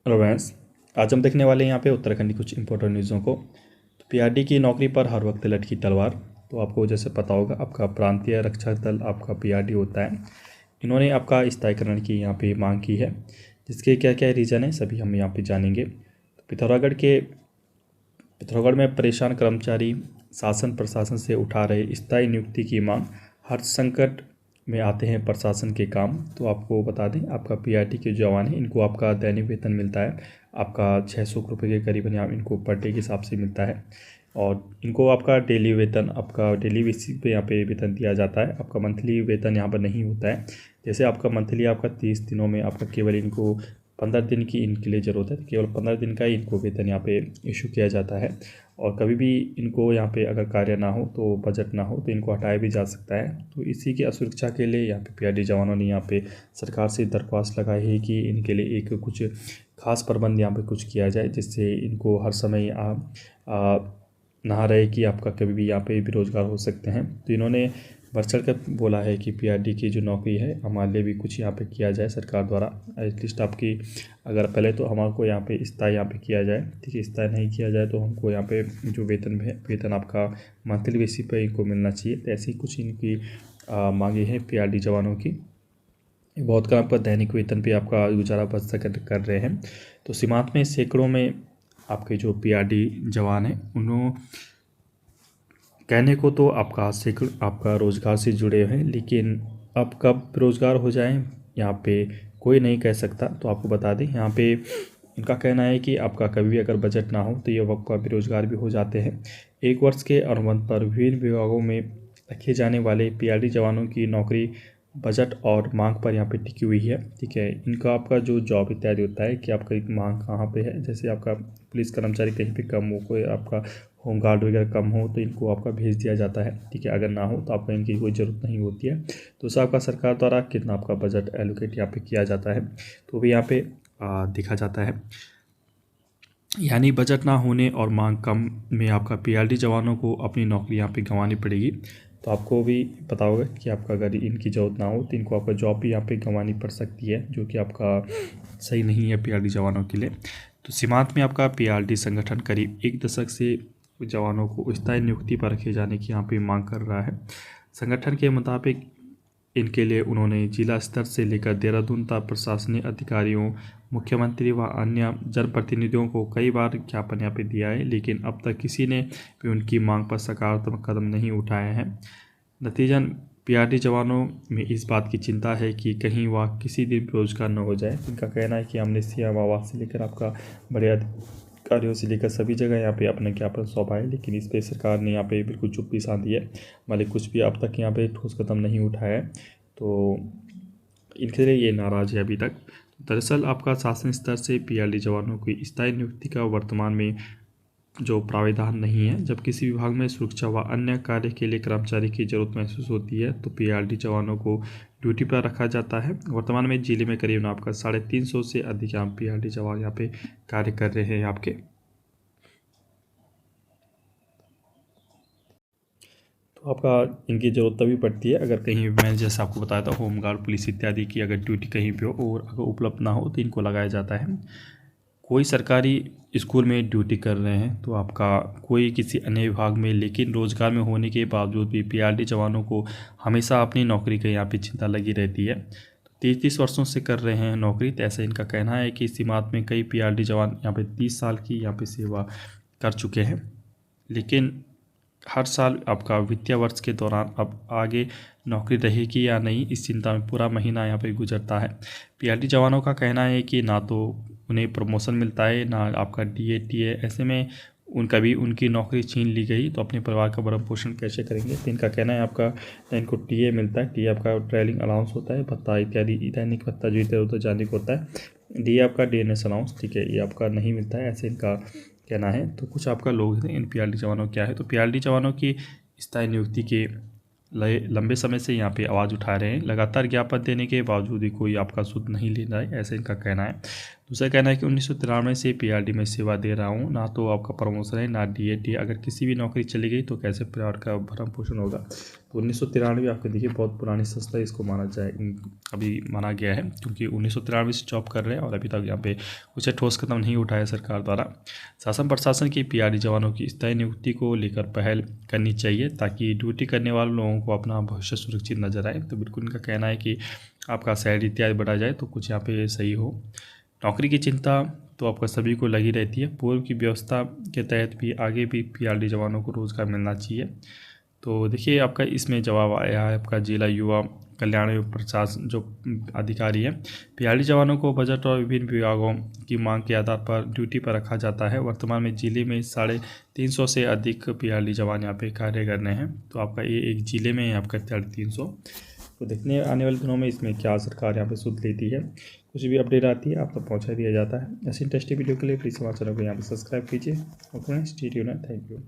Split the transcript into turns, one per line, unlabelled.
Hello friends, आज हम देखने वाले हैं यहाँ पे उत्तराखंड की कुछ इंपॉर्टेंट न्यूज़ों को। तो पीआरडी की नौकरी पर हर वक्त लटकी तलवार। तो आपको जैसे पता होगा, आपका प्रांतीय रक्षा दल आपका पीआरडी होता है। इन्होंने आपका स्थायीकरण की यहाँ पे मांग की है, जिसके क्या क्या रीज़न है सभी हम यहाँ पे जानेंगे। तो पिथौरागढ़ में परेशान कर्मचारी शासन प्रशासन से उठा रहे स्थायी नियुक्ति की मांग। हर संकट में आते हैं प्रशासन के काम। तो आपको बता दें, आपका पीआरटी के जवान हैं, इनको आपका दैनिक वेतन मिलता है आपका 600 रुपये के करीबन यहाँ इनको पर डे के हिसाब से मिलता है। और इनको आपका डेली वेतन आपका डेली बेसिस पे यहाँ पे वेतन दिया जाता है। आपका मंथली वेतन यहाँ पर नहीं होता है। जैसे आपका मंथली आपका 30 दिनों में आपका केवल इनको 15 दिन की इनके लिए ज़रूरत है, तो केवल 15 दिन का ही इनको वेतन यहाँ पे इशू किया जाता है। और कभी भी इनको यहाँ पे अगर कार्य ना हो, तो बजट ना हो, तो इनको हटाया भी जा सकता है। तो इसी की सुरक्षा के लिए यहाँ पे पीआरडी जवानों ने यहाँ पे सरकार से दरख्वास्त लगाई है कि इनके लिए एक कुछ खास प्रबंध यहाँ पे कुछ किया जाए, जिससे इनको हर समय ना रहे कि आपका कभी भी यहाँ पे बेरोजगार हो सकते हैं। तो इन्होंने बढ़ चढ़ कर बोला है कि पीआरडी की जो नौकरी है हमारे लिए भी कुछ यहाँ पे किया जाए सरकार द्वारा। एटलीस्ट आपकी अगर पहले तो हमारे को यहाँ पे स्थायी यहाँ पे किया जाए, ठीक है। स्थायी नहीं किया जाए तो हमको यहाँ पे जो वेतन आपका मंथली बेसिस पे इनको मिलना चाहिए। तो ऐसी कुछ इनकी मांगे हैं पीआरडी जवानों की। बहुत कम आपका दैनिक वेतन पे आपका गुजारा बसर कर रहे हैं। तो सीमांत में सैकड़ों में आपके जो पीआरडी जवान हैं, उन्होंने कहने को तो आपका रोज़गार से जुड़े हैं, लेकिन अब कब रोज़गार हो जाएं यहाँ पे कोई नहीं कह सकता। तो आपको बता दें, यहाँ पे इनका कहना है कि आपका कभी भी अगर बजट ना हो तो ये वक्त का बेरोजगार भी हो जाते हैं। 1 वर्ष के अनुबंध पर विभिन्न विभागों में रखे जाने वाले पीआरडी जवानों की नौकरी बजट और मांग पर यहाँ पे टिकी हुई है, ठीक है। इनका आपका जो जॉब इत्यादि होता है कि आपका एक मांग कहाँ पे है। जैसे आपका पुलिस कर्मचारी कहीं पे कम हो, कोई आपका होमगार्ड वगैरह कम हो, तो इनको आपका भेज दिया जाता है, ठीक है। अगर ना हो तो आपको इनकी कोई ज़रूरत नहीं होती है। तो उसे आपका सरकार द्वारा कितना आपका बजट एलोकेट यहाँ पे किया जाता है, तो भी यहाँ पे देखा जाता है। यानी बजट ना होने और मांग कम में आपका पीआरडी जवानों को अपनी नौकरी यहाँ पे गंवानी पड़ेगी। तो आपको भी पता होगा कि आपका अगर इनकी ज़रूरत ना हो तो इनको आपका जॉब भी यहाँ पे गंवानी पड़ सकती है, जो कि आपका सही नहीं है पीआरडी जवानों के लिए। तो सीमांत में आपका पीआरडी संगठन करीब 1 दशक से जवानों को स्थायी नियुक्ति पर रखे जाने की यहाँ पे मांग कर रहा है। संगठन के मुताबिक इनके लिए उन्होंने जिला स्तर से लेकर देहरादून तक प्रशासनिक अधिकारियों, मुख्यमंत्री व अन्य जनप्रतिनिधियों को कई बार ज्ञापन यहाँ पे दिया है, लेकिन अब तक किसी ने भी उनकी मांग पर सकारात्मक कदम नहीं उठाए हैं। नतीजन पीआरडी जवानों में इस बात की चिंता है कि कहीं वह किसी दिन बेरोजगार न हो जाए। इनका कहना है कि अमनेस्टिया आवास से लेकर आपका बड़े अधिकारियों से लेकर सभी जगह यहाँ पे अपना ज्ञापन सौंपा है, लेकिन इस पर सरकार ने यहाँ पे बिल्कुल चुप्पी साधी है। मतलब कुछ भी अब तक यहाँ पे ठोस कदम नहीं उठाया है। तो इनके लिए ये नाराज़ है अभी तक। दरअसल आपका शासन स्तर से पीआरडी जवानों की स्थायी नियुक्ति का वर्तमान में जो प्रावधान नहीं है। जब किसी विभाग में सुरक्षा व अन्य कार्य के लिए कर्मचारी की जरूरत महसूस होती है तो पीआरडी जवानों को ड्यूटी पर रखा जाता है। वर्तमान में जिले में करीब आपका 350 से अधिक पीआरडी जवान यहाँ पे कार्य कर रहे हैं आपके। तो आपका इनकी ज़रूरत तभी पड़ती है अगर कहीं, मैंने जैसे आपको बताया था, होमगार्ड पुलिस इत्यादि की अगर ड्यूटी कहीं पे हो और अगर उपलब्ध ना हो तो इनको लगाया जाता है। कोई सरकारी स्कूल में ड्यूटी कर रहे हैं तो आपका कोई किसी अन्य विभाग में, लेकिन रोज़गार में होने के बावजूद भी पीआरडी जवानों को हमेशा अपनी नौकरी की यहाँ पे चिंता लगी रहती है। तो 30 वर्षों से कर रहे हैं नौकरी। तो ऐसा इनका कहना है कि सीमांत में कई पीआरडी जवान यहाँ पे 30 साल की यहाँ पे सेवा कर चुके हैं, लेकिन हर साल आपका वित्तीय वर्ष के दौरान अब आगे नौकरी रहेगी या नहीं, इस चिंता में पूरा महीना यहाँ पे गुजरता है। पीआरडी जवानों का कहना है कि ना तो उन्हें प्रमोशन मिलता है, ना आपका डीए टीए। ऐसे में कभी उनकी नौकरी छीन ली गई तो अपने परिवार का भरण पोषण कैसे करेंगे। तो इनका कहना है आपका इनको टीए मिलता है, टीए आपका ट्रैवलिंग अलाउंस होता है, भत्ता इत्यादि, दैनिक भत्ता जो इधर उधर जाने को होता है। डीए आपका डीएनएस अलाउंस, ठीक है, ये आपका नहीं मिलता है, ऐसे इनका कहना है। तो कुछ आपका लोग हैं इन पीआरडी जवानों क्या है। तो पीआरडी जवानों की स्थायी नियुक्ति के लंबे समय से यहाँ पे आवाज़ उठा रहे हैं। लगातार ज्ञापन देने के बावजूद भी कोई आपका सुध नहीं ले रहा है, ऐसा इनका कहना है। दूसरा कहना है कि 1993 से पीआरडी में सेवा दे रहा हूँ, ना तो आपका प्रमोशन है ना डीएटी, अगर किसी भी नौकरी चली गई तो कैसे परिवार का भरण पोषण होगा। तो 1993 आपको देखिए बहुत पुरानी संस्था इसको माना जाए, अभी माना गया है, क्योंकि 1993 से जॉब कर रहे हैं और अभी तक यहाँ पे कुछ ठोस कदम नहीं उठाया सरकार द्वारा। शासन प्रशासन की पीआरडी जवानों की स्थायी नियुक्ति को लेकर पहल करनी चाहिए ताकि ड्यूटी करने वाले लोगों को अपना भविष्य सुरक्षित नजर आए। तो बिल्कुल इनका कहना है कि आपका सैलरी इत्यादि बढ़ा जाए तो कुछ यहाँ पे सही हो। नौकरी की चिंता तो आपका सभी को लगी रहती है, पूर्व की व्यवस्था के तहत भी आगे भी पीआरडी जवानों को रोज़गार मिलना चाहिए। तो देखिए आपका इसमें जवाब आया है आपका जिला युवा कल्याण एवं प्रशासन जो अधिकारी है, पीआरडी जवानों को बजट और विभिन्न विभागों की मांग के आधार पर ड्यूटी पर रखा जाता है। वर्तमान में जिले में 350 से अधिक पीआरडी जवान यहाँ पे कार्य कर रहे हैं। तो आपका ये एक जिले में आपका 350। तो देखने आने वाले दिनों में इसमें क्या सरकार यहाँ पे सुध लेती है, कुछ भी अपडेट आती है आप तक पहुँचा दिया जाता है। ऐसी इंटरेस्टिंग वीडियो के लिए प्लीज़ हमारे चैनल को यहाँ पे सब्सक्राइब कीजिए। Okay, stay tuned, thank you.